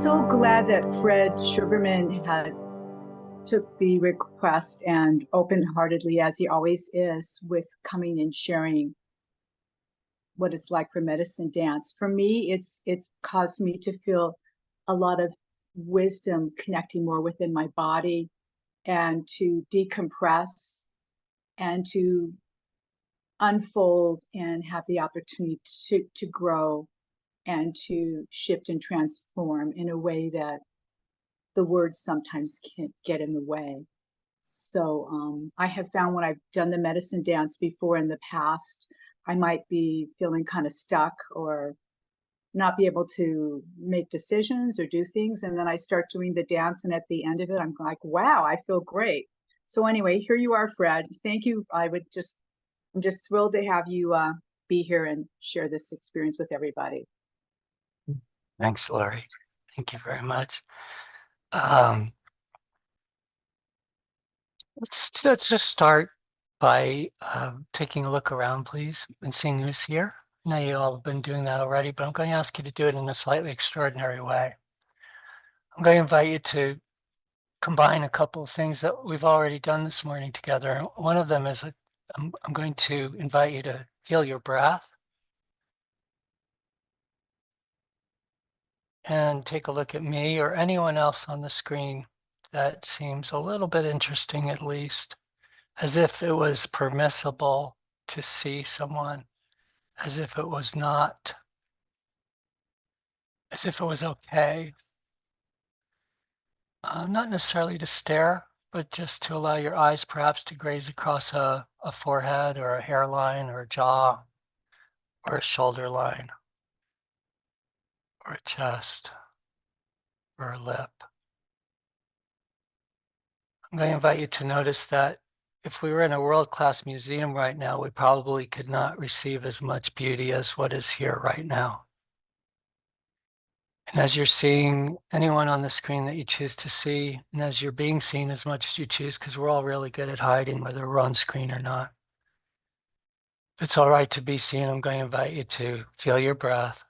so glad that Fred Sugerman had took the request and open-heartedly, as he always is, with coming and sharing what it's like for medicine dance. For me, it's caused me to feel a lot of wisdom connecting more within my body and to decompress and to unfold and have the opportunity to grow and to shift and transform in a way that the words sometimes can get in the way. So I have found when I've done the medicine dance before in the past, I might be feeling kind of stuck or not be able to make decisions or do things. And then I start doing the dance, and at the end of it, I'm like, wow, I feel great. So anyway, here you are, Fred. Thank you. I'm just thrilled to have you be here and share this experience with everybody. Thanks, Lori. Thank you very much. Let's just start by taking a look around, please, and seeing who's here. I know you all have been doing that already, but I'm going to ask you to do it in a slightly extraordinary way. I'm going to invite you to combine a couple of things that we've already done this morning together. One of them is I'm going to invite you to feel your breath and take a look at me or anyone else on the screen that seems a little bit interesting, at least, as if it was permissible to see someone, as if it was not, as if it was okay, not necessarily to stare, but just to allow your eyes perhaps to graze across a forehead or a hairline or a jaw or a shoulder line or a chest or a lip. I'm going to invite you to notice that if we were in a world-class museum right now, we probably could not receive as much beauty as what is here right now. And as you're seeing anyone on the screen that you choose to see, and as you're being seen as much as you choose, because we're all really good at hiding whether we're on screen or not. If it's all right to be seen, I'm going to invite you to feel your breath.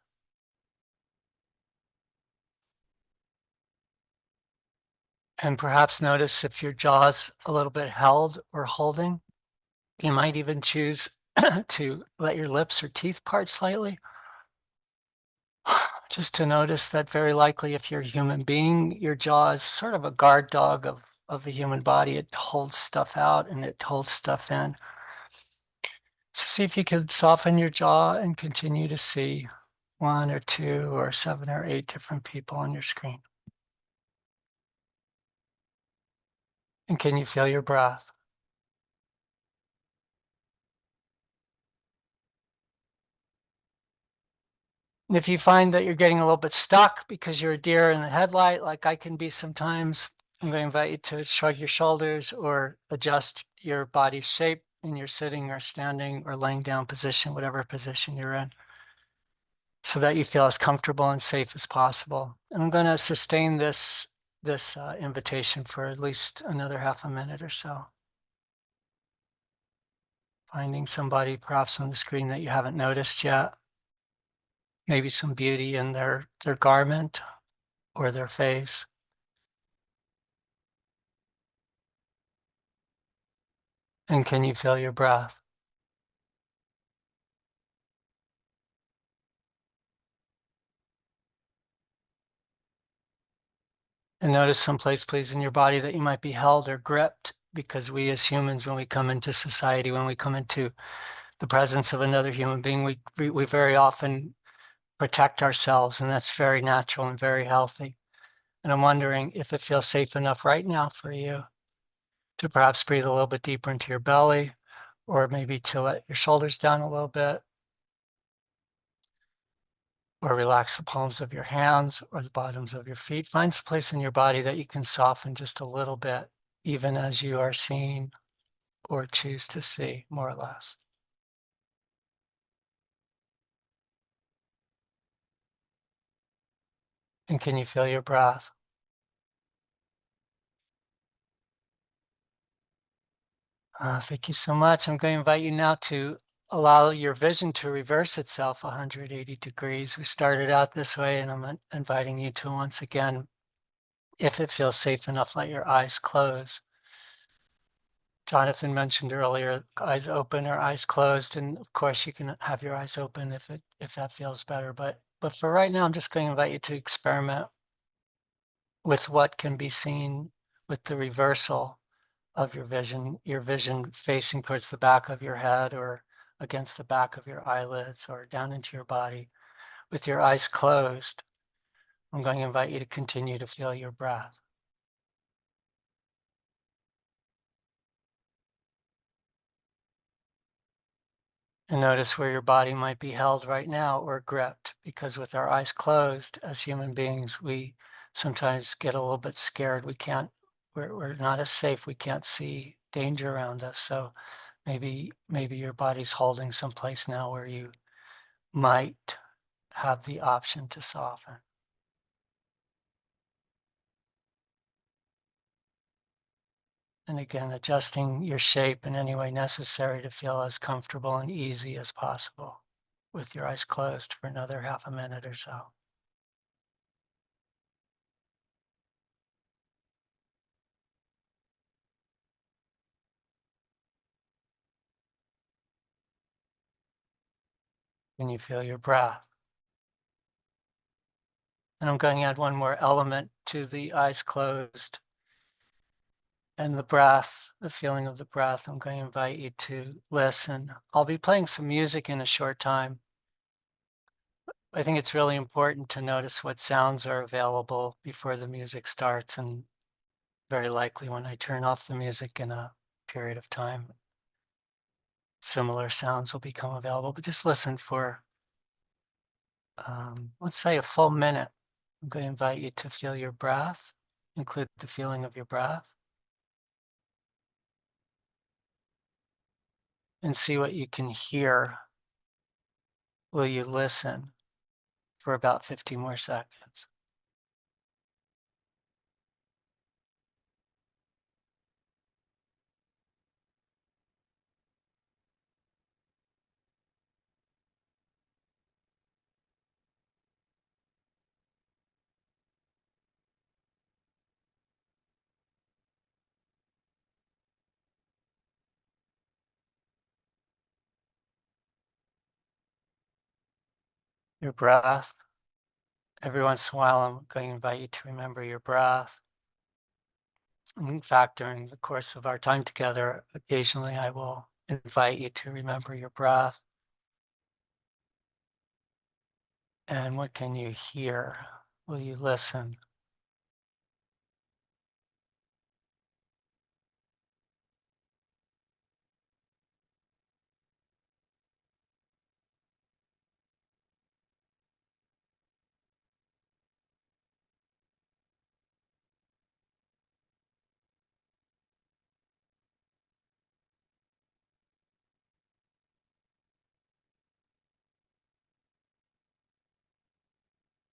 And perhaps notice if your jaw's a little bit held or holding. You might even choose to let your lips or teeth part slightly. Just to notice that very likely if you're a human being, your jaw is sort of a guard dog of a human body. It holds stuff out and it holds stuff in. So see if you could soften your jaw and continue to see 1 or 2 or 7 or 8 different people on your screen. And can you feel your breath? And if you find that you're getting a little bit stuck because you're a deer in the headlight, like I can be sometimes, I'm going to invite you to shrug your shoulders or adjust your body shape in your sitting or standing or laying down position, whatever position you're in, so that you feel as comfortable and safe as possible. And I'm going to sustain this invitation for at least another half a minute or so. Finding somebody perhaps on the screen that you haven't noticed yet. Maybe some beauty in their garment or their face. And can you feel your breath? And notice someplace, please, in your body that you might be held or gripped, because we as humans, when we come into society, when we come into the presence of another human being, we very often protect ourselves, and that's very natural and very healthy. And I'm wondering if it feels safe enough right now for you to perhaps breathe a little bit deeper into your belly, or maybe to let your shoulders down a little bit, or relax the palms of your hands or the bottoms of your feet. Find some place in your body that you can soften just a little bit, even as you are seeing or choose to see, more or less. And can you feel your breath? Thank you so much. I'm going to invite you now to allow your vision to reverse itself 180 degrees. We started out this way, and I'm inviting you to once again, if it feels safe enough, let your eyes close. Jonathan mentioned earlier, eyes open or eyes closed, and of course you can have your eyes open if that feels better. But for right now, I'm just going to invite you to experiment with what can be seen with the reversal of your vision facing towards the back of your head or against the back of your eyelids or down into your body. With your eyes closed, I'm going to invite you to continue to feel your breath. And notice where your body might be held right now or gripped, because with our eyes closed as human beings, we sometimes get a little bit scared. We're not as safe. We can't see danger around us. So maybe your body's holding someplace now where you might have the option to soften. And again, adjusting your shape in any way necessary to feel as comfortable and easy as possible with your eyes closed for another half a minute or so. Can you feel your breath? And I'm going to add one more element to the eyes closed and the breath, the feeling of the breath. I'm going to invite you to listen. I'll be playing some music in a short time. I think it's really important to notice what sounds are available before the music starts, and very likely when I turn off the music in a period of time, similar sounds will become available. But just listen for, let's say, a full minute. I'm going to invite you to feel your breath, include the feeling of your breath, and see what you can hear. Will you listen for about 50 more seconds? Your breath. Every once in a while, I'm going to invite you to remember your breath. In fact, during the course of our time together, occasionally I will invite you to remember your breath. And what can you hear? Will you listen?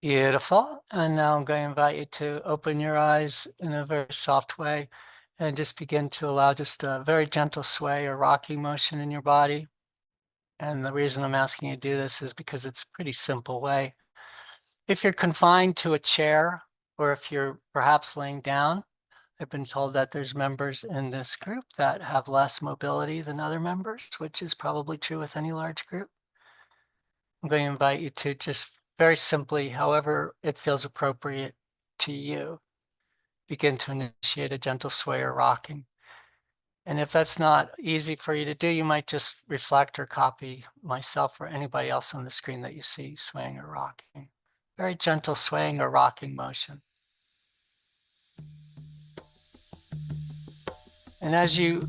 Beautiful. And now I'm going to invite you to open your eyes in a very soft way and just begin to allow just a very gentle sway or rocking motion in your body. And the reason I'm asking you to do this is because it's a pretty simple way. If you're confined to a chair, or if you're perhaps laying down, I've been told that there's members in this group that have less mobility than other members, which is probably true with any large group. I'm going to invite you to just very simply, however it feels appropriate to you, begin to initiate a gentle sway or rocking. And if that's not easy for you to do, you might just reflect or copy myself or anybody else on the screen that you see swaying or rocking. Very gentle swaying or rocking motion. And as you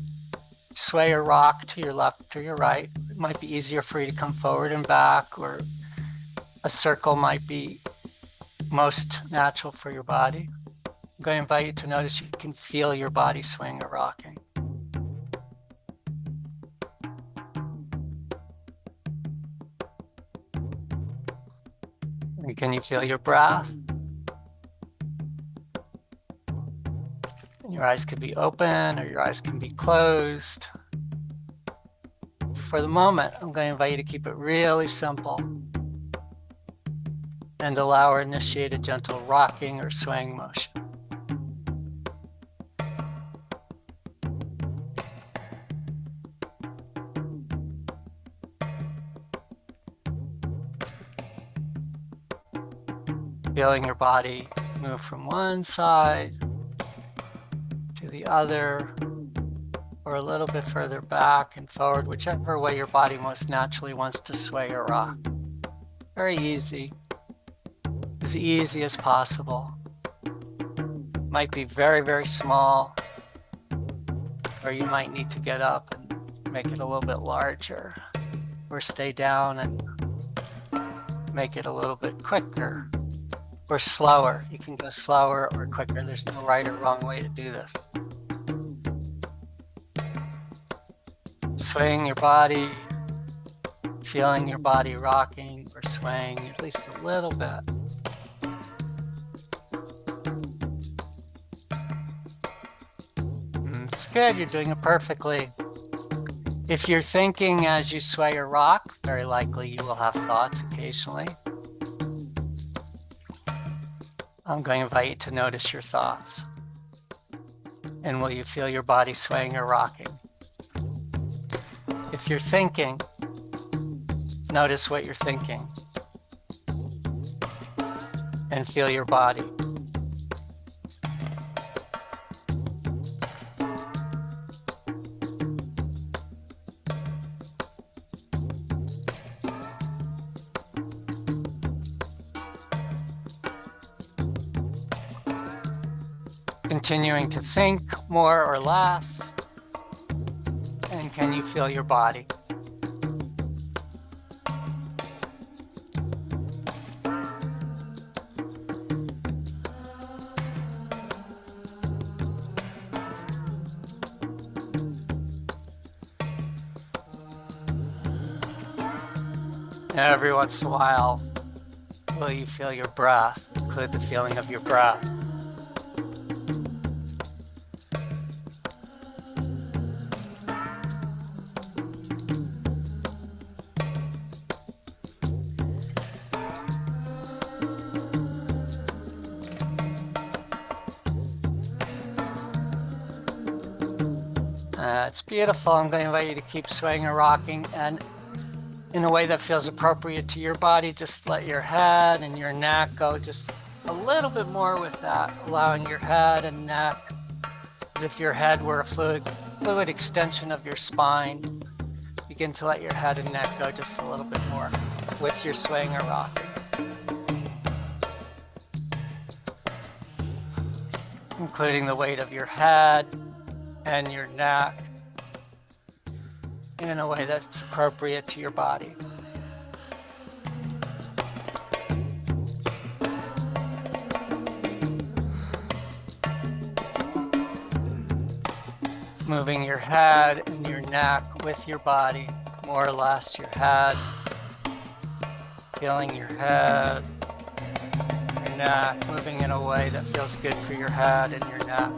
sway or rock to your left or your right, it might be easier for you to come forward and back, or a circle might be most natural for your body. I'm going to invite you to notice you can feel your body swing or rocking. And can you feel your breath? And your eyes could be open or your eyes can be closed. for the moment, I'm going to invite you to keep it really simple and allow or initiate a gentle rocking or swaying motion. Feeling your body move from one side to the other, or a little bit further back and forward, whichever way your body most naturally wants to sway or rock. Very easy, as easy as possible. Might be very, very small, or you might need to get up and make it a little bit larger, or stay down and make it a little bit quicker. Or slower. You can go slower or quicker. There's no right or wrong way to do this. Swaying your body, feeling your body rocking or swaying at least a little bit. It's good. You're doing it perfectly. If you're thinking as you sway or rock, very likely you will have thoughts occasionally. I'm going to invite you to notice your thoughts. And will you feel your body swaying or rocking? If you're thinking, notice what you're thinking. And feel your body. Continuing to think more or less, and can you feel your body? Every once in a while, will you feel your breath? Include the feeling of your breath. It's beautiful. I'm going to invite you to keep swaying or rocking, and in a way that feels appropriate to your body, just let your head and your neck go just a little bit more with that, allowing your head and neck as if your head were a fluid extension of your spine. Begin to let your head and neck go just a little bit more with your swaying or rocking. Including the weight of your head and your neck in a way that's appropriate to your body. Moving your head and your neck with your body, more or less your head. Feeling your head, your neck, moving in a way that feels good for your head and your neck.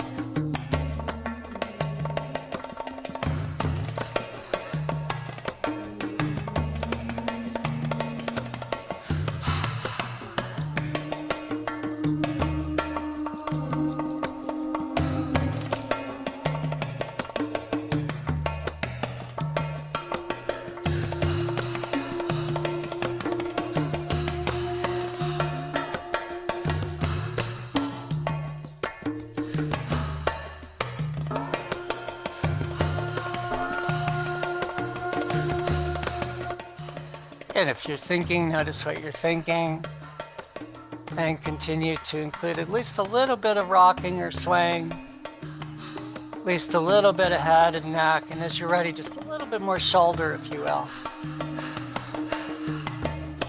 And if you're thinking, notice what you're thinking, and continue to include at least a little bit of rocking or swaying, at least a little bit of head and neck, and as you're ready, just a little bit more shoulder, if you will.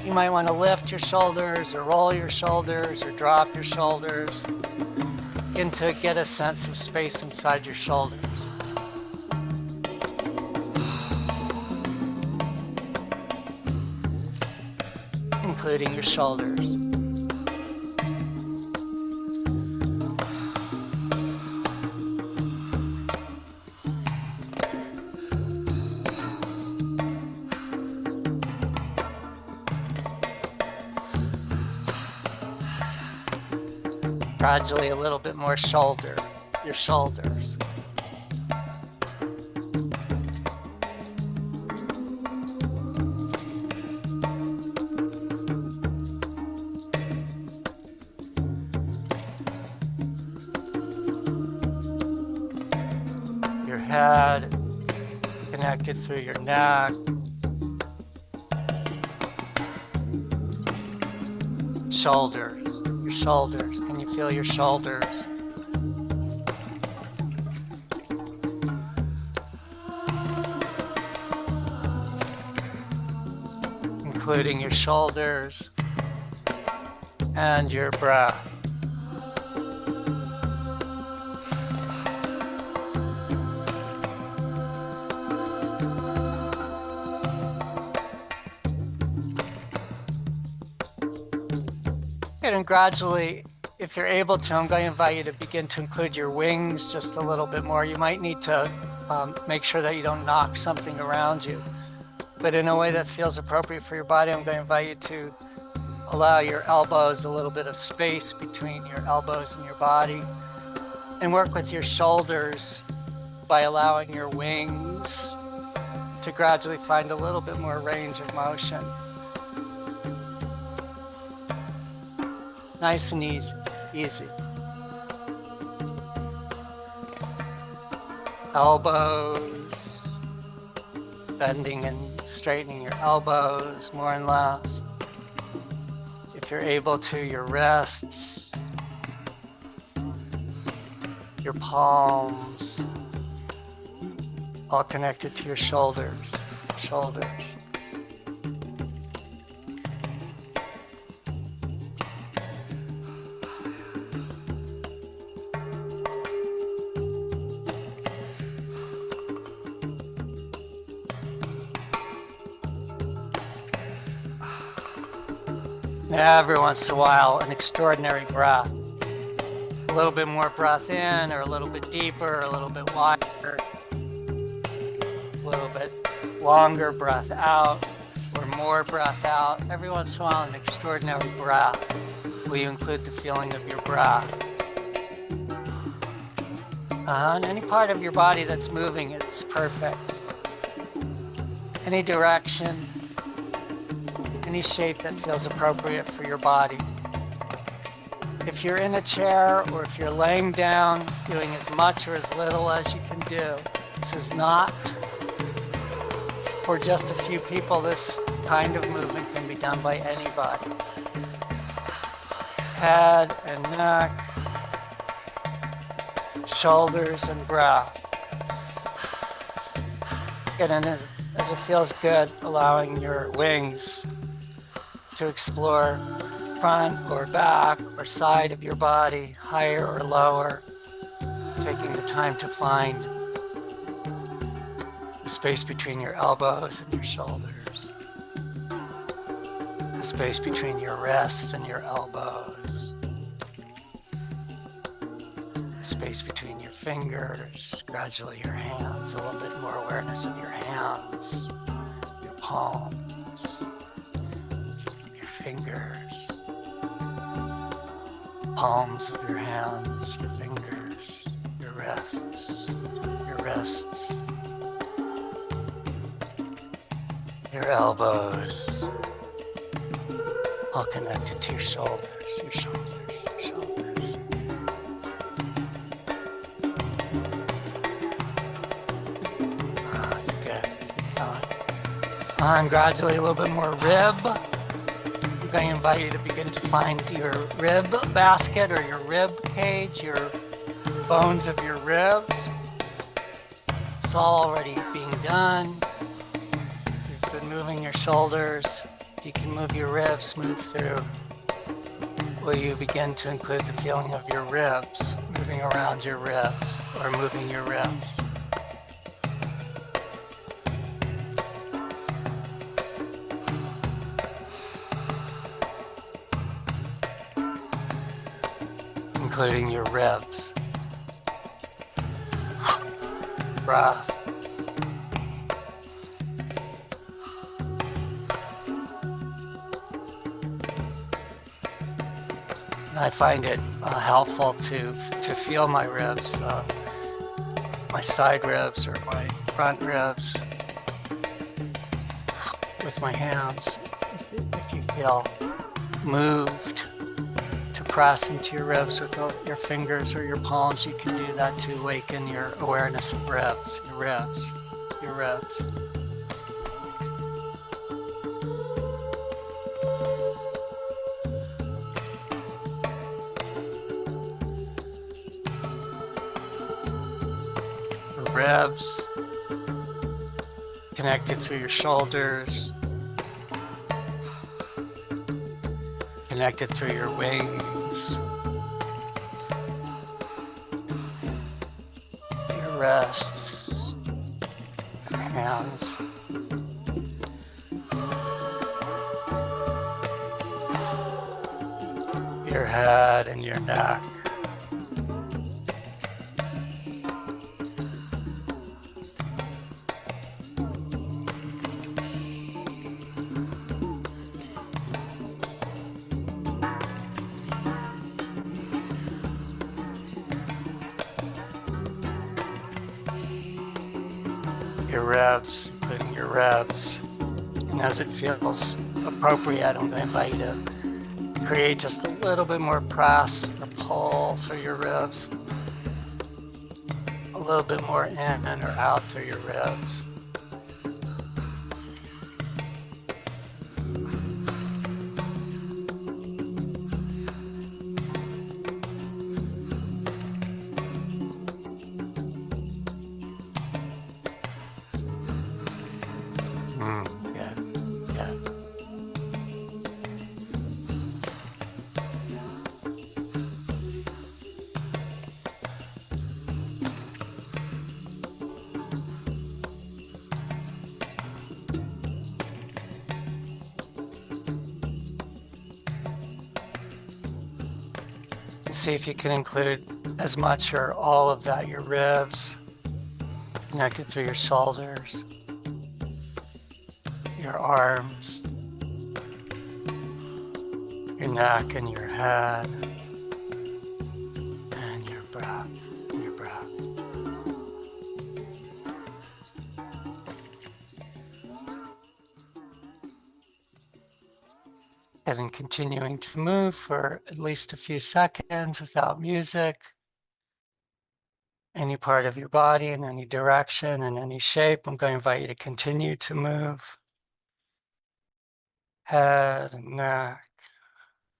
You might want to lift your shoulders, or roll your shoulders, or drop your shoulders. Begin to get a sense of space inside your shoulders. Including your shoulders. Gradually a little bit more shoulder, your shoulders. Your head connected through your neck. Shoulders, your shoulders. Can you feel your shoulders? Including your shoulders and your breath. And gradually, if you're able to, I'm going to invite you to begin to include your wings just a little bit more. You might need to make sure that you don't knock something around you, but in a way that feels appropriate for your body. I'm going to invite you to allow your elbows a little bit of space between your elbows and your body, and work with your shoulders by allowing your wings to gradually find a little bit more range of motion. Nice and easy. Elbows, bending and straightening your elbows more and less. If you're able to, your wrists, your palms, all connected to your shoulders. Every once in a while, an extraordinary breath. A little bit more breath in, or a little bit deeper, or a little bit wider. A little bit longer breath out, or more breath out. Every once in a while, an extraordinary breath. Will you include the feeling of your breath? And any part of your body that's moving, it's perfect. Any direction, any shape that feels appropriate for your body. If you're in a chair or if you're laying down, doing as much or as little as you can do. This is not for just a few people. This kind of movement can be done by anybody. Head and neck, shoulders and breath. And as it feels good, allowing your wings to explore front or back or side of your body, higher or lower, taking the time to find the space between your elbows and your shoulders, the space between your wrists and your elbows, the space between your fingers, gradually your hands, a little bit more awareness of your hands, your palms, fingers, palms of your hands, your fingers, your wrists, your elbows, all connected to your shoulders. That's good. Keep going. And gradually a little bit more rib. I'm going to invite you to begin to find your rib basket or your rib cage, your bones of your ribs. It's all already being done. You've been moving your shoulders. You can move your ribs, move through. Will you begin to include the feeling of your ribs, moving around your ribs or moving your ribs? Including your ribs. Breath. I find it helpful to feel my ribs, my side ribs or my front ribs with my hands. If you feel moved to press into your ribs with your fingers or your palms, you can do that to awaken your awareness of ribs, your ribs, your ribs. Ribs connected through your shoulders, connected through your wings, your wrists, your hands, your head and your neck. Your ribs, including your ribs. And as it feels appropriate, I'm going to invite you to create just a little bit more press or pull through your ribs. A little bit more in or out through your ribs. Good, good. See if you can include as much or all of that, your ribs, connected through your shoulders, your arms, your neck and your head, and your breath, your breath. And then continuing to move for at least a few seconds without music. Any part of your body in any direction, in any shape, I'm going to invite you to continue to move. Head and neck,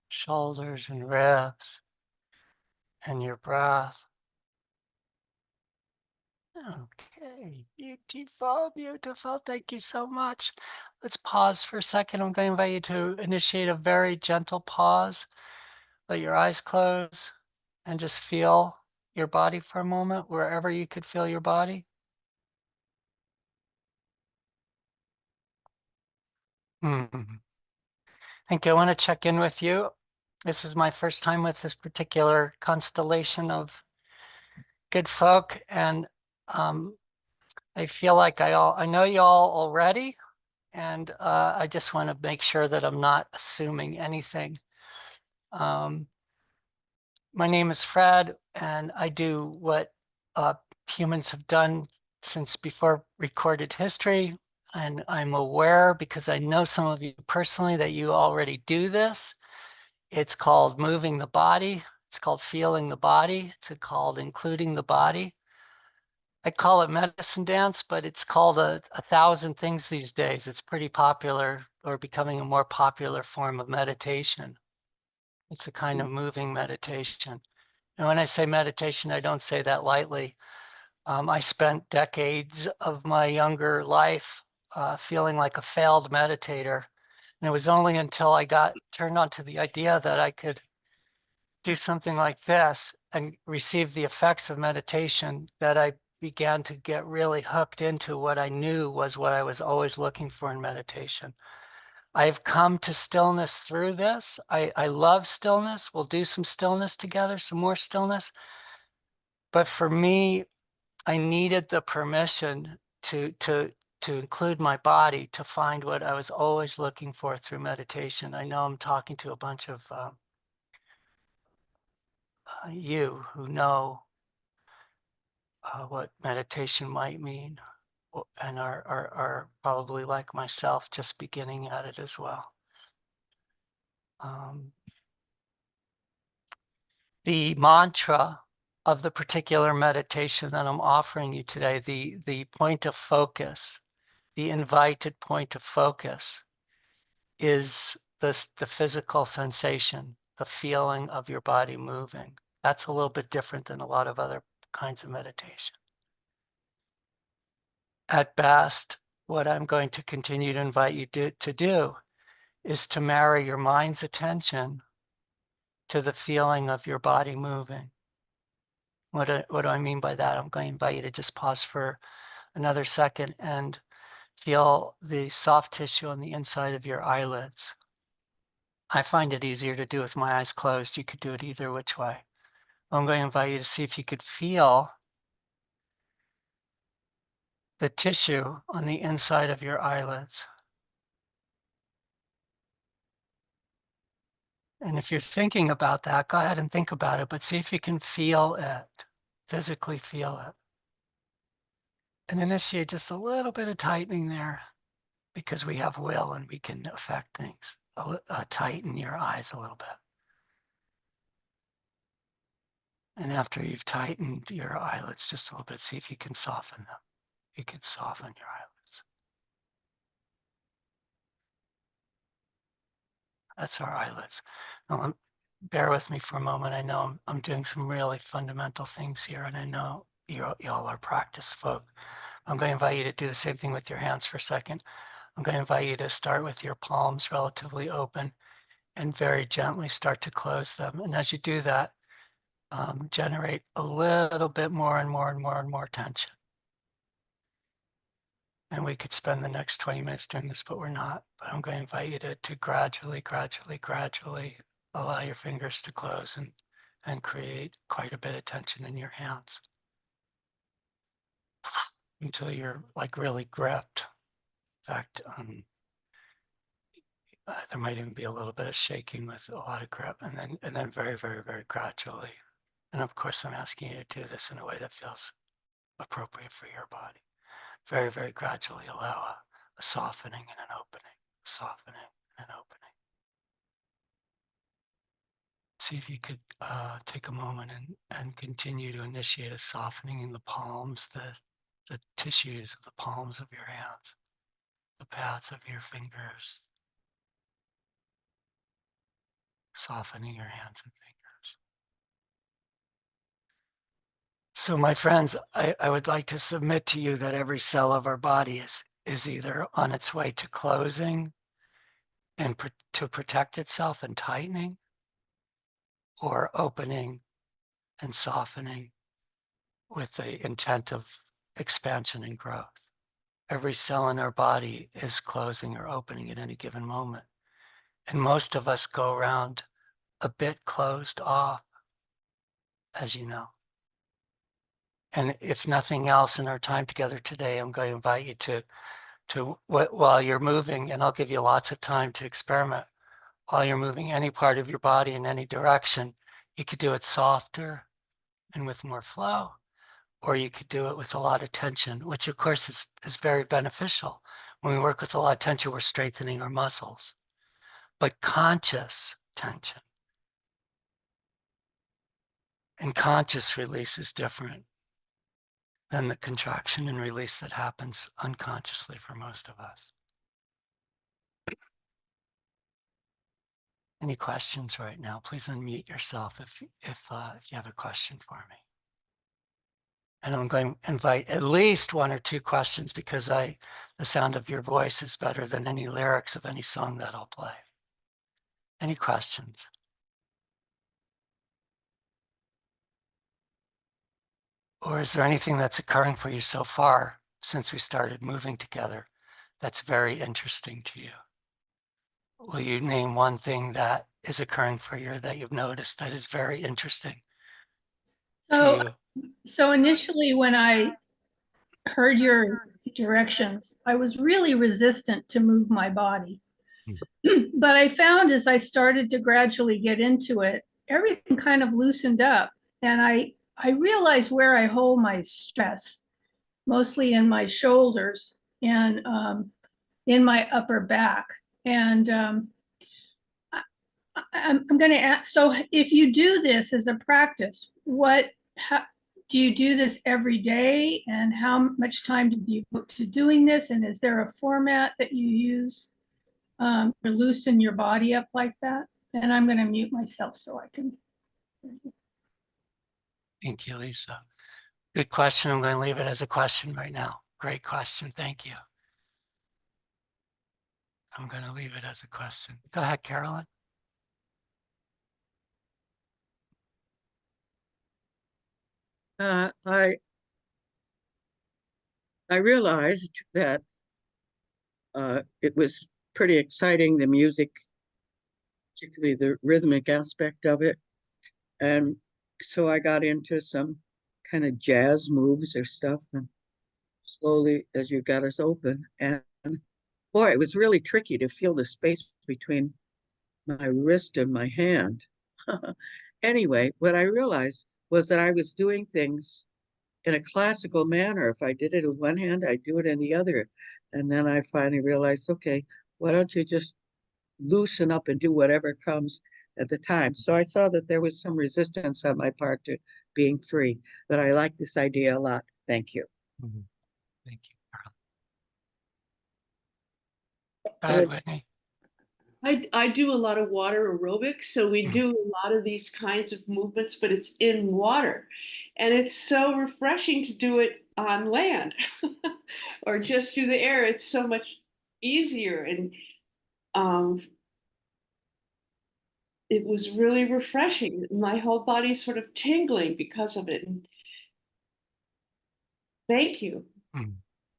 shoulders and ribs, and your breath. Okay, beautiful, beautiful. Thank you so much. Let's pause for a second. I'm going to invite you to initiate a very gentle pause. Let your eyes close and just feel your body for a moment, wherever you could feel your body. Thank you. I want to check in with you. This is my first time with this particular constellation of good folk, and I feel like I know you all already, and I just want to make sure that I'm not assuming anything. My name is Fred, and I do what humans have done since before recorded history. And I'm aware, because I know some of you personally, that you already do this. It's called moving the body. It's called feeling the body. It's called including the body. I call it medicine dance, but it's called a thousand things these days. It's pretty popular, or becoming a more popular form of meditation. It's a kind of moving meditation. And when I say meditation, I don't say that lightly. I spent decades of my younger life feeling like a failed meditator. And it was only until I got turned on to the idea that I could do something like this and receive the effects of meditation that I began to get really hooked into what I knew was what I was always looking for in meditation. I've come to stillness through this. I love stillness. We'll do some stillness together, some more stillness. But for me, I needed the permission to include my body, to find what I was always looking for through meditation. I know I'm talking to a bunch of you who know what meditation might mean, and are probably like myself, just beginning at it as well. The mantra of the particular meditation that I'm offering you today, the point of focus, the invited point of focus, is the physical sensation, the feeling of your body moving. That's a little bit different than a lot of other kinds of meditation. At best, what I'm going to continue to invite you to do is to marry your mind's attention to the feeling of your body moving. What do I mean by that? I'm going to invite you to just pause for another second and feel the soft tissue on the inside of your eyelids. I find it easier to do with my eyes closed. You could do it either which way. I'm going to invite you to see if you could feel the tissue on the inside of your eyelids. And if you're thinking about that, go ahead and think about it, but see if you can feel it, physically feel it. And initiate just a little bit of tightening there, because we have will and we can affect things. Tighten your eyes a little bit. And after you've tightened your eyelids just a little bit, see if you can soften them. You can soften your eyelids. That's our eyelids. Now, bear with me for a moment. I know I'm doing some really fundamental things here, and I know y'all are practice folk. I'm going to invite you to do the same thing with your hands for a second. I'm going to invite you to start with your palms relatively open and very gently start to close them. And as you do that, generate a little bit more and more and more and more tension. And we could spend the next 20 minutes doing this, but we're not. But I'm going to invite you to gradually, gradually, gradually allow your fingers to close and create quite a bit of tension in your hands until you're like really gripped. In fact, there might even be a little bit of shaking with a lot of grip, and then very, very, very gradually. And of course, I'm asking you to do this in a way that feels appropriate for your body. Very, very gradually allow a softening and an opening, softening and an opening. See if you could take a moment and continue to initiate a softening in the palms, the tissues of the palms of your hands, the pads of your fingers, softening your hands and fingers. So my friends, I would like to submit to you that every cell of our body is either on its way to closing and to protect itself and tightening, or opening and softening with the intent of expansion and growth. Every cell in our body is closing or opening at any given moment. And most of us go around a bit closed off, as you know. And if nothing else in our time together today, I'm going to invite you to while you're moving, and I'll give you lots of time to experiment, while you're moving any part of your body in any direction, you could do it softer and with more flow, or you could do it with a lot of tension, which of course is very beneficial. When we work with a lot of tension, we're strengthening our muscles. But conscious tension and conscious release is different than the contraction and release that happens unconsciously for most of us. Any questions right now? Please unmute yourself if you have a question for me. And I'm going to invite at least one or two questions, because the sound of your voice is better than any lyrics of any song that I'll play. Any questions? Or is there anything that's occurring for you so far since we started moving together that's very interesting to you? Will you name one thing that is occurring for you that you've noticed that is very interesting to you? So initially, when I heard your directions, I was really resistant to move my body. But I found as I started to gradually get into it, everything kind of loosened up. And I realized where I hold my stress, mostly in my shoulders and in my upper back. And I'm going to ask, so if you do this as a practice, do you do this every day? And how much time do you put to doing this? And is there a format that you use to loosen your body up like that? And I'm going to mute myself so I can. Thank you, Lisa. Good question. I'm going to leave it as a question right now. Great question. Thank you. I'm going to leave it as a question. Go ahead, Carolyn. I realized that it was pretty exciting, the music, particularly the rhythmic aspect of it. And so I got into some kind of jazz moves or stuff, and slowly as you got us open. And boy, it was really tricky to feel the space between my wrist and my hand. Anyway, what I realized was that I was doing things in a classical manner. If I did it with one hand, I'd do it in the other. And then I finally realized, okay, why don't you just loosen up and do whatever comes at the time? So I saw that there was some resistance on my part to being free, but I like this idea a lot. Thank you. Mm-hmm. Thank you, Carolyn. Go ahead, Whitney. I do a lot of water aerobics, so we do a lot of these kinds of movements, but it's in water. And it's so refreshing to do it on land or just through the air. It's so much easier. And it was really refreshing. My whole body's sort of tingling because of it. And thank you.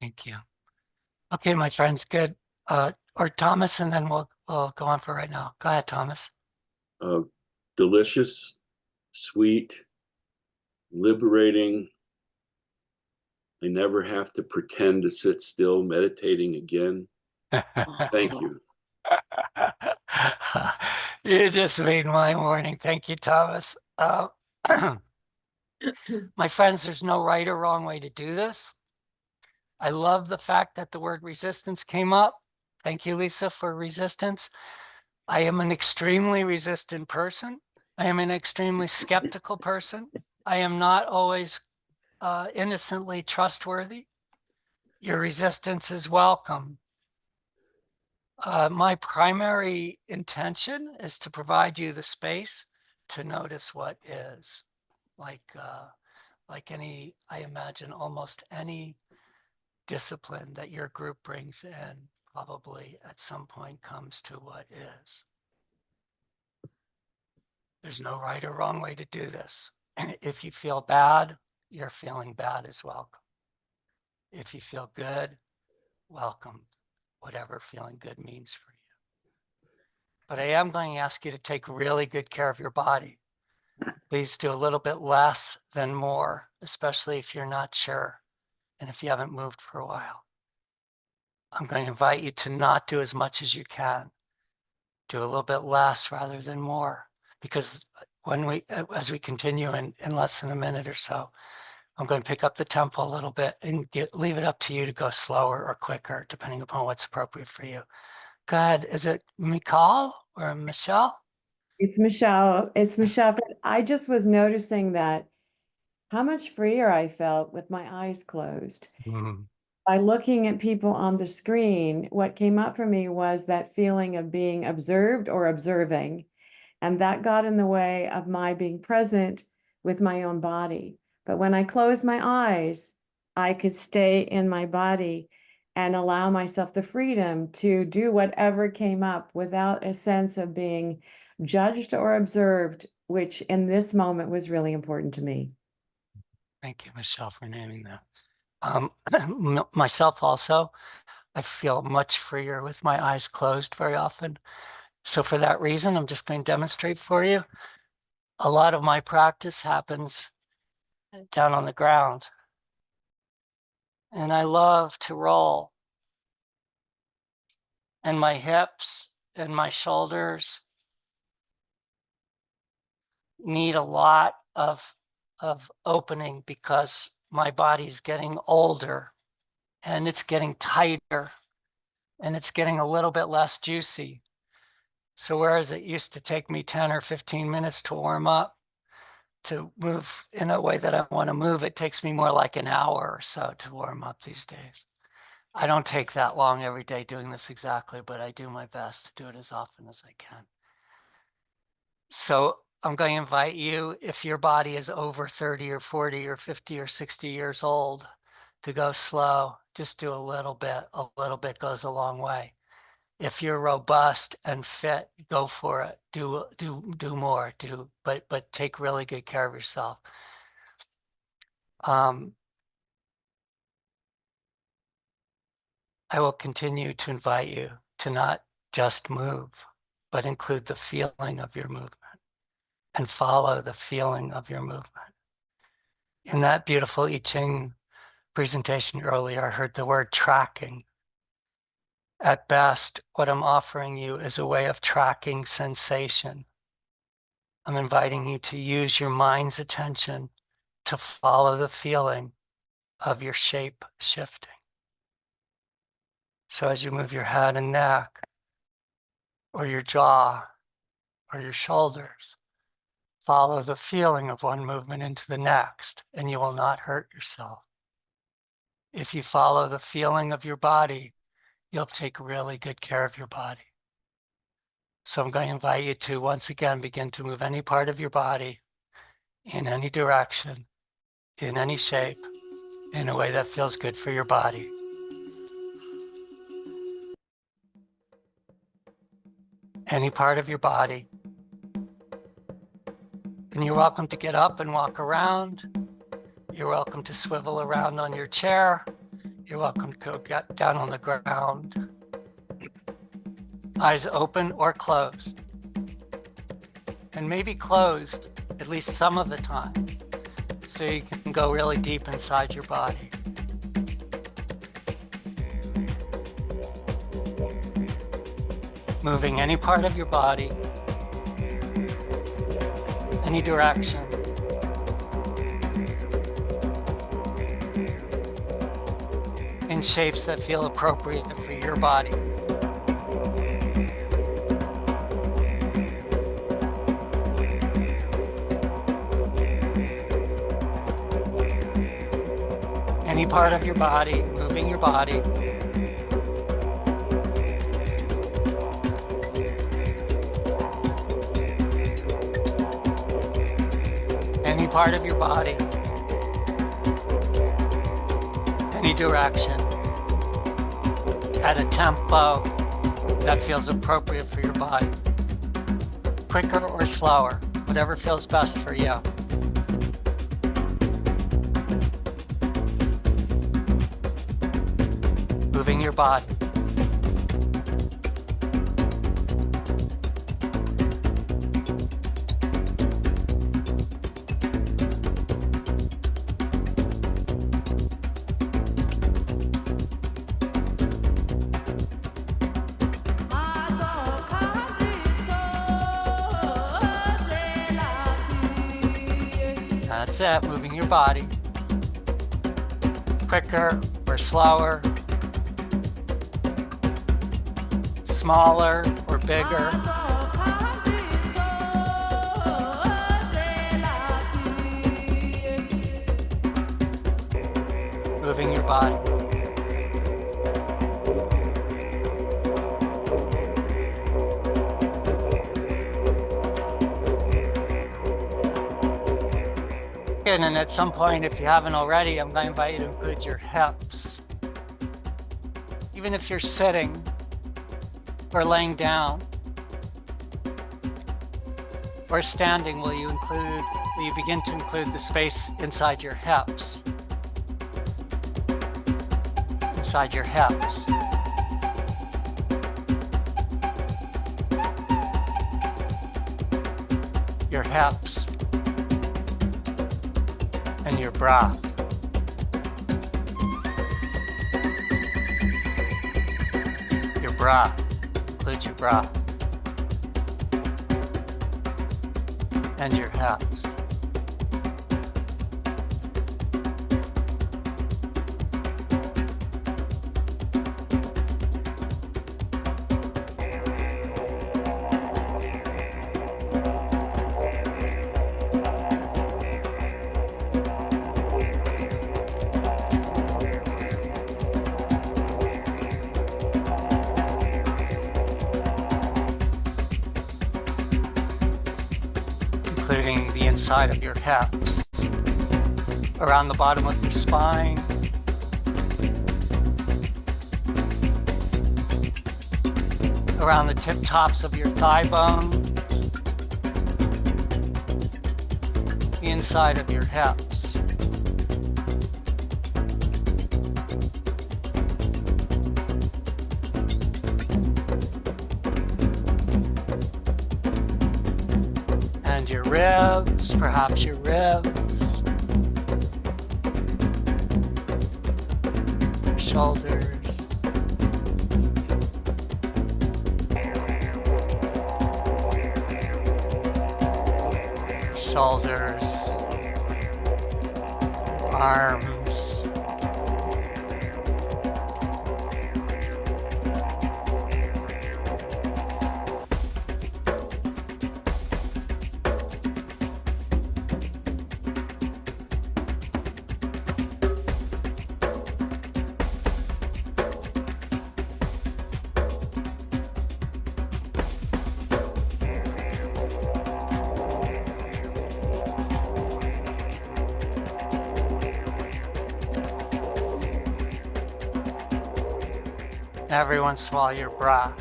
Thank you. Okay, my friends, good. Or Thomas, and then we'll go on for right now. Go ahead, Thomas. Delicious, sweet, liberating. I never have to pretend to sit still meditating again. Thank you. You just made my morning. Thank you, Thomas. My friends, there's no right or wrong way to do this. I love the fact that the word resistance came up. Thank you, Lisa, for resistance. I am an extremely resistant person. I am an extremely skeptical person. I am not always innocently trustworthy. Your resistance is welcome. My primary intention is to provide you the space to notice what is. Like any, I imagine almost any discipline that your group brings in probably at some point comes to what is. There's no right or wrong way to do this. If you feel bad, your feeling bad is welcome. If you feel good, welcome, whatever feeling good means for you. But I am going to ask you to take really good care of your body. Please do a little bit less than more, especially if you're not sure and if you haven't moved for a while. I'm going to invite you to not do as much as you can. Do a little bit less rather than more, because as we continue in less than a minute or so, I'm going to pick up the tempo a little bit and leave it up to you to go slower or quicker, depending upon what's appropriate for you. Go ahead. Is it Mikal or Michelle? It's Michelle. It's Michelle. But I just was noticing that how much freer I felt with my eyes closed. By looking at people on the screen, what came up for me was that feeling of being observed or observing. And that got in the way of my being present with my own body. But when I closed my eyes, I could stay in my body and allow myself the freedom to do whatever came up without a sense of being judged or observed, which in this moment was really important to me. Thank you, Michelle, for naming that. Myself also, I feel much freer with my eyes closed very often. So for that reason, I'm just going to demonstrate for you. A lot of my practice happens down on the ground. And I love to roll. And my hips and my shoulders need a lot of opening because my body's getting older and it's getting tighter and it's getting a little bit less juicy. So whereas it used to take me 10 or 15 minutes to warm up, to move in a way that I want to move, it takes me more like an hour or so to warm up these days. I don't take that long every day doing this exactly, but I do my best to do it as often as I can. So I'm going to invite you, if your body is over 30 or 40 or 50 or 60 years old, to go slow. Just do a little bit. A little bit goes a long way. If you're robust and fit, go for it. Do more. But take really good care of yourself. I will continue to invite you to not just move, but include the feeling of your movement and follow the feeling of your movement. In that beautiful I Ching presentation earlier, I heard the word tracking. At best, what I'm offering you is a way of tracking sensation. I'm inviting you to use your mind's attention to follow the feeling of your shape shifting. So as you move your head and neck, or your jaw, or your shoulders, follow the feeling of one movement into the next, and you will not hurt yourself. If you follow the feeling of your body, you'll take really good care of your body. So I'm going to invite you to, once again, begin to move any part of your body in any direction, in any shape, in a way that feels good for your body. Any part of your body. And you're welcome to get up and walk around. You're welcome to swivel around on your chair. You're welcome to go get down on the ground. Eyes open or closed. And maybe closed at least some of the time, so you can go really deep inside your body. Moving any part of your body, any direction. In shapes that feel appropriate for your body. Any part of your body, moving your body. Any part of your body. Any direction. At a tempo that feels appropriate for your body. Quicker or slower, whatever feels best for you. Moving your body. That's it, moving your body. Quicker or slower. Smaller or bigger. Moving your body. And at some point, if you haven't already, I'm going to invite you to include your hips. Even if you're sitting or laying down or standing, will you begin to include the space inside your hips? Inside your hips. Your hips. And your breath. Your breath. Include your breath. and your hips. Including the inside of your hips, around the bottom of your spine, around the tip tops of your thigh bones, the inside of your hips. And your ribs, perhaps your ribs, your shoulders, shoulders, arms, every once in a while your breath.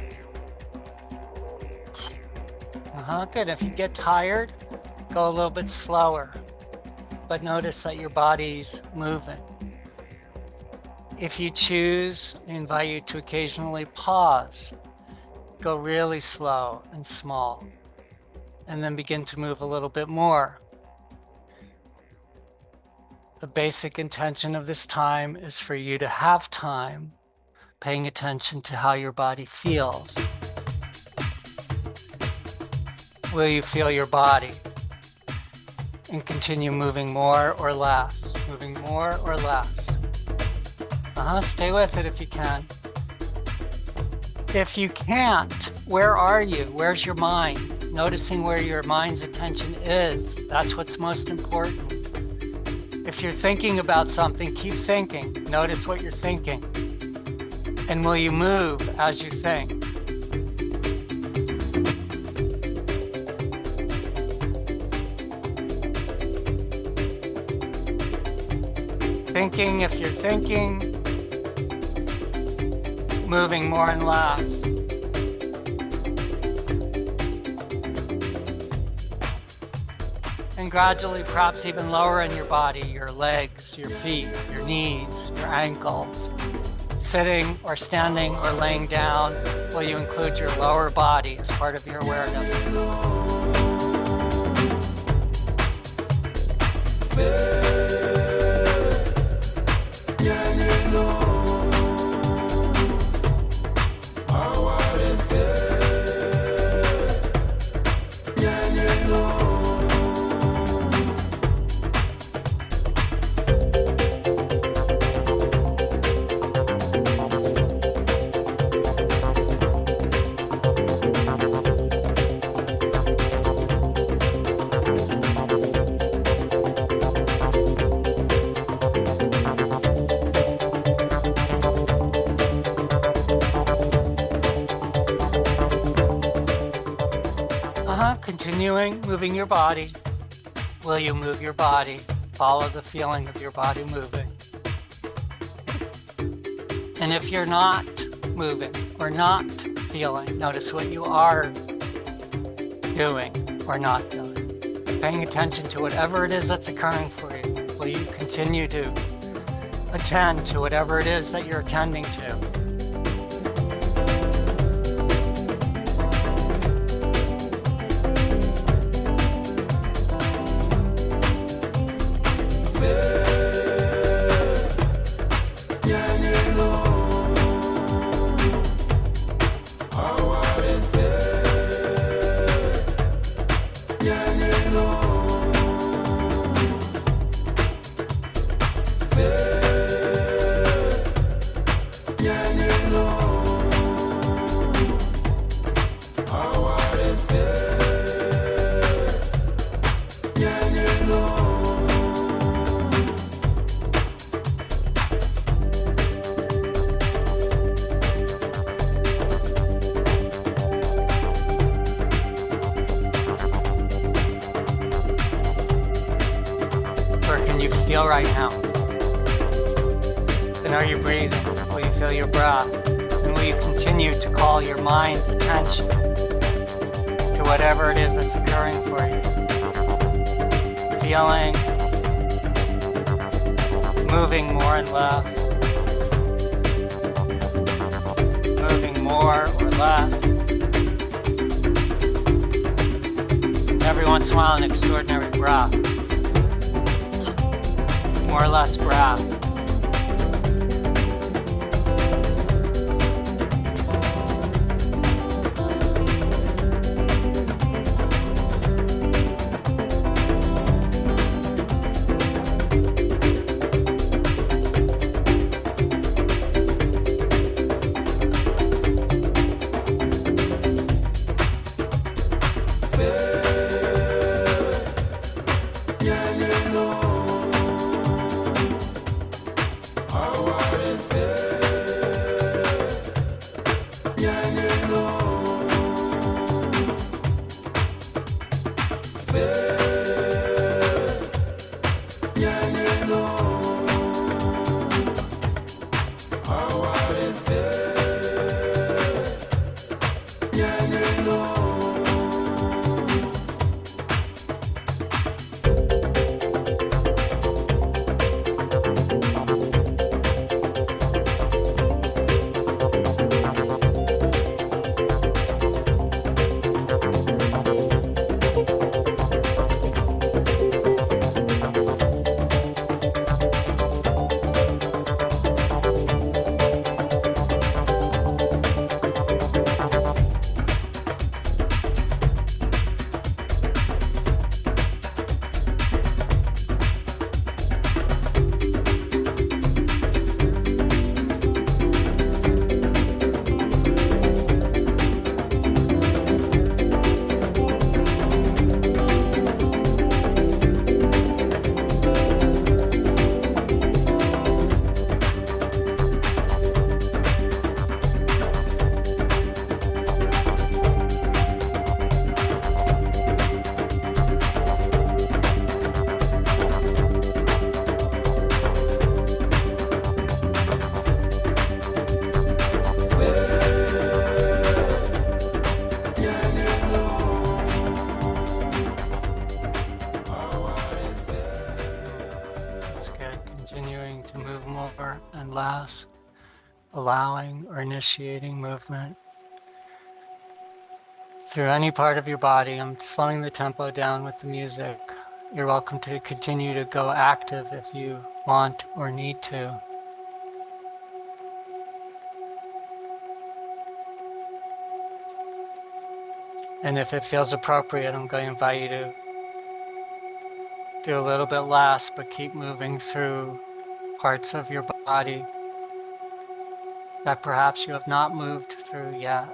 Good. If you get tired, go a little bit slower, but notice that your body's moving. If you choose, I invite you to occasionally pause, go really slow and small, and then begin to move a little bit more. The basic intention of this time is for you to have time paying attention to how your body feels. Will you feel your body and continue moving more or less? Moving more or less? Stay with it if you can. If you can't, where are you? Where's your mind? Noticing where your mind's attention is. That's what's most important. If you're thinking about something, keep thinking. Notice what you're thinking. And will you move as you think? Thinking if you're thinking, moving more and less. And gradually, perhaps even lower in your body, your legs, your feet, your knees, your ankles. Sitting or standing or laying down, will you include your lower body as part of your awareness? Continuing, moving your body. Will you move your body? Follow the feeling of your body moving. And if you're not moving or not feeling, notice what you are doing or not doing. Paying attention to whatever it is that's occurring for you. Will you continue to attend to whatever it is that you're attending to? No. feel right now? And are you breathing? Will you feel your breath? And will you continue to call your mind's attention to whatever it is that's occurring for you? Feeling, moving more and less, moving more or less. Every once in a while, an extraordinary breath, more or less breath. Continuing to move more and less, allowing or initiating movement through any part of your body. I'm slowing the tempo down with the music. You're welcome to continue to go active if you want or need to. And if it feels appropriate, I'm going to invite you to do a little bit less, but keep moving through parts of your body that perhaps you have not moved through yet.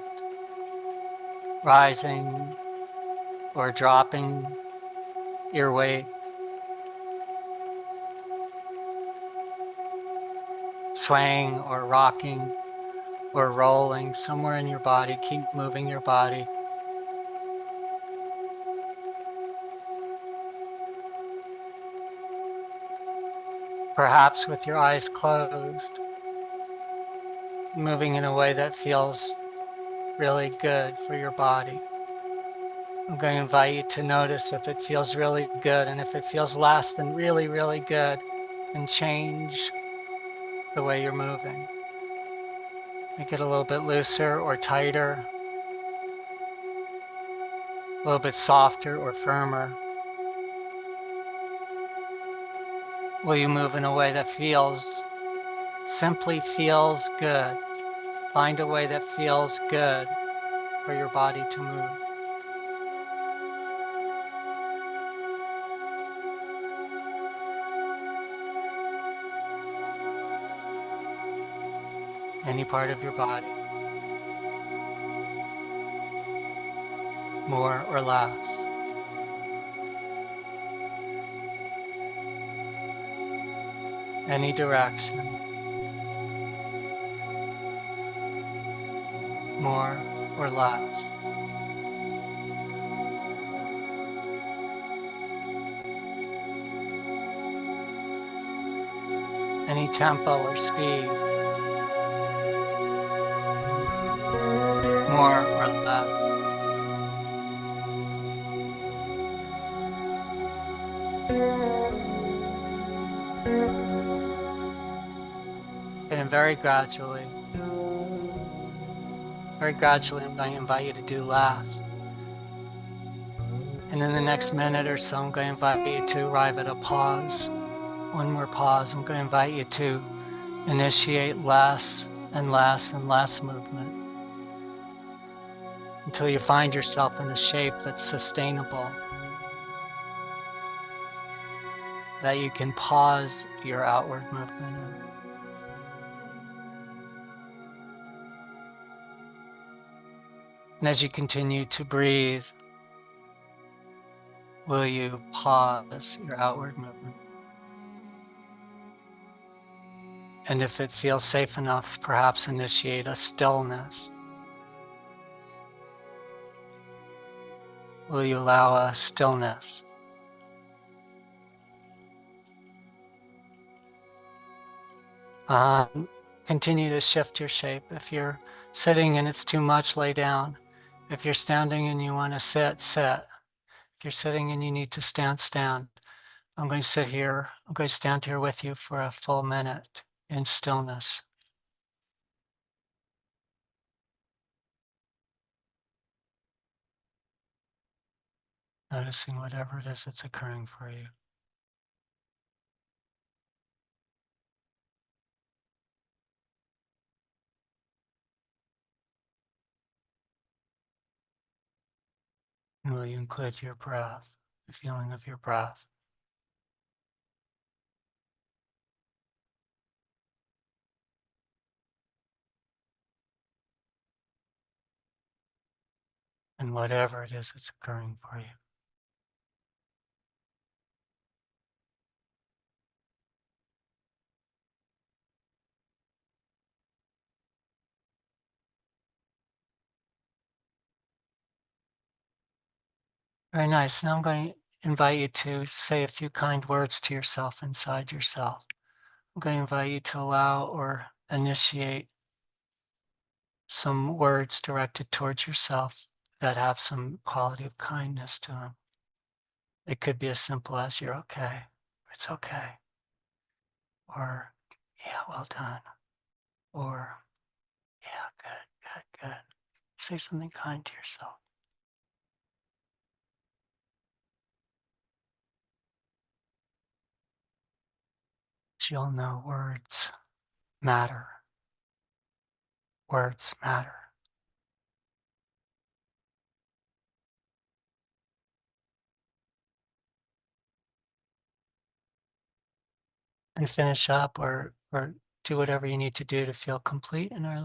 Rising or dropping your weight. Swaying or rocking or rolling somewhere in your body. Keep moving your body. Perhaps with your eyes closed, moving in a way that feels really good for your body. I'm going to invite you to notice if it feels really good, and if it feels less than really, really good, then change the way you're moving. Make it a little bit looser or tighter, a little bit softer or firmer. Will you move in a way that simply feels good? Find a way that feels good for your body to move. Any part of your body, more or less. Any direction, more or less. any tempo or speed, more or less. And very gradually, I'm going to invite you to do last. And in the next minute or so, I'm going to invite you to arrive at a pause. One more pause. I'm going to invite you to initiate less and less and less movement until you find yourself in a shape that's sustainable, that you can pause your outward movement in. And as you continue to breathe, will you pause your outward movement? And if it feels safe enough, perhaps initiate a stillness. Will you allow a stillness? Continue to shift your shape. If you're sitting and it's too much, lay down. If you're standing and you want to sit, sit. If you're sitting and you need to stand, stand. I'm going to sit here. I'm going to stand here with you for a full minute in stillness. Noticing whatever it is that's occurring for you. And will you include your breath, the feeling of your breath? And whatever it is that's occurring for you. Very nice. Now I'm going to invite you to say a few kind words to yourself inside yourself. I'm going to invite you to allow or initiate some words directed towards yourself that have some quality of kindness to them. It could be as simple as "you're okay," "it's okay," or "yeah, well done," or "yeah, good, good, good." Say something kind to yourself. As you all know, words matter. Words matter. And finish up or do whatever you need to do to feel complete in your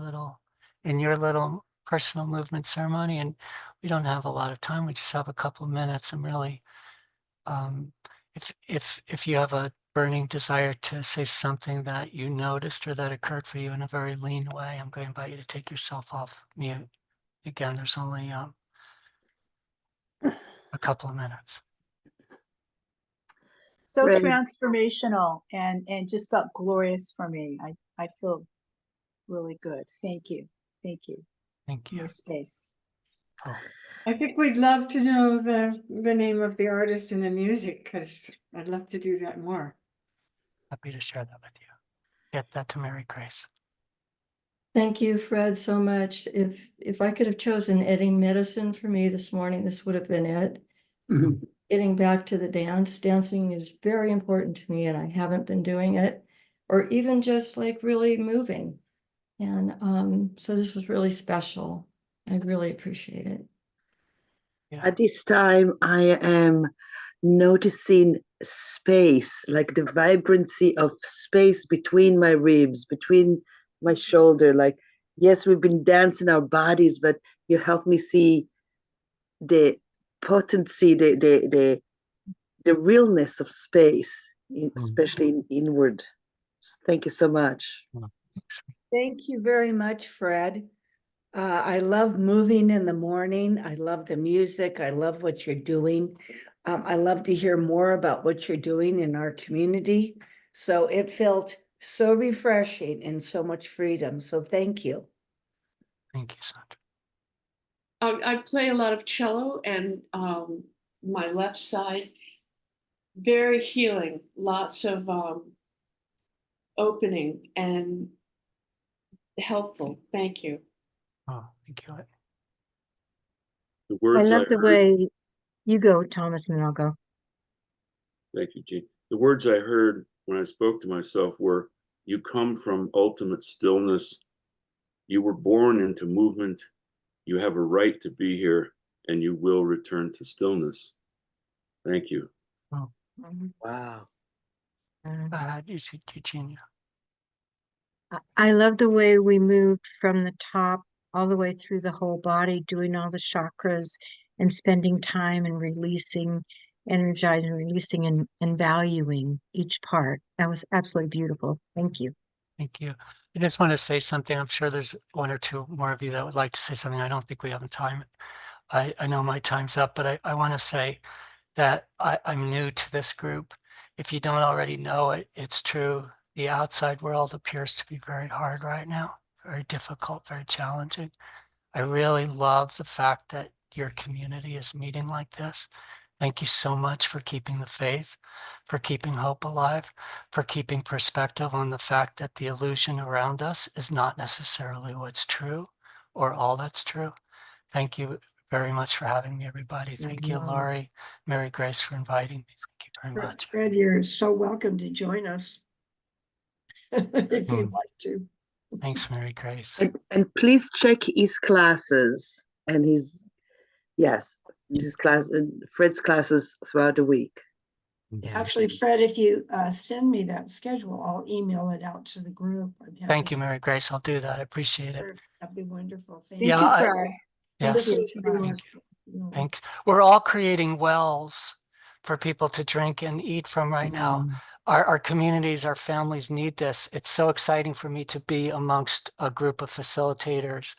little personal movement ceremony. And we don't have a lot of time. We just have a couple of minutes. And really, if you have a burning desire to say something that you noticed or that occurred for you in a very lean way, I'm going to invite you to take yourself off mute. Again, there's only a couple of minutes. So Right. transformational and just felt glorious for me. I feel really good. Thank you. Thank you. Thank you. Your space. Oh, I think we'd love to know the name of the artist and the music, because I'd love to do that more. happy to share that with you. Get that to Mary Grace. Thank you, Fred, so much. If I could have chosen any medicine for me this morning, this would have been it. Getting back to the dance. Dancing is very important to me, and I haven't been doing it, or even just like really moving. And so this was really special. I really appreciate it. Yeah. At this time, I am noticing space, like the vibrancy of space between my ribs, between my shoulder. Like, yes, we've been dancing our bodies, but you help me see the potency, the realness of space, especially inward. Thank you so much. Thank you very much, Fred. I love moving in the morning. I love the music. I love what you're doing. I love to hear more about what you're doing in our community. So it felt so refreshing and so much freedom. So thank you. Thank you, Sandra. I play a lot of cello, and my left side, very healing, lots of opening and helpful. Thank you. Oh, thank you. The I words love the heard, way you go, Thomas, and then I'll go. thank you, Jean. The words I heard when I spoke to myself were, you come from ultimate stillness. You were born into movement. You have a right to be here, and you will return to stillness. Thank you. Oh, Wow. you see, Eugenia. I love the way we moved from the top all the way through the whole body, doing all the chakras and spending time and releasing, energizing, releasing, and valuing each part. That was absolutely beautiful. Thank you. Thank you. I just want to say something. I'm sure there's one or two more of you that would like to say something. I don't think we have time. I know my time's up, but I want to say that I'm new to this group. If you don't already know it, it's true. The outside world appears to be very hard right now, very difficult, very challenging. I really love the fact that your community is meeting like this. Thank you so much for keeping the faith, for keeping hope alive, for keeping perspective on the fact that the illusion around us is not necessarily what's true or all that's true. Thank you very much for having me, everybody. Thank you, Laurie, Mary Grace, for inviting me. Thank you very much. Fred, you're so welcome to join us if you'd like to. Thanks, Mary Grace. And please check his classes and yes, Fred's classes throughout the week. Actually, Fred, if you send me that schedule, I'll email it out to the group. Thank you, Mary Grace. I'll do that. I appreciate it. That'd be wonderful. Thank you, Fred. Yes. Thank you. Thank you. Thanks. We're all creating wells for people to drink and eat from right now. Our communities, our families need this. It's so exciting for me to be amongst a group of facilitators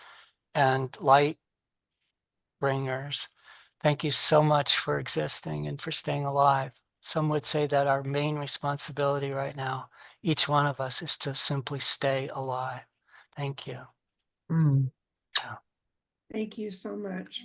and light bringers. Thank you so much for existing and for staying alive. Some would say that our main responsibility right now, each one of us, is to simply stay alive. Thank you. Mm. Yeah. Thank you so much.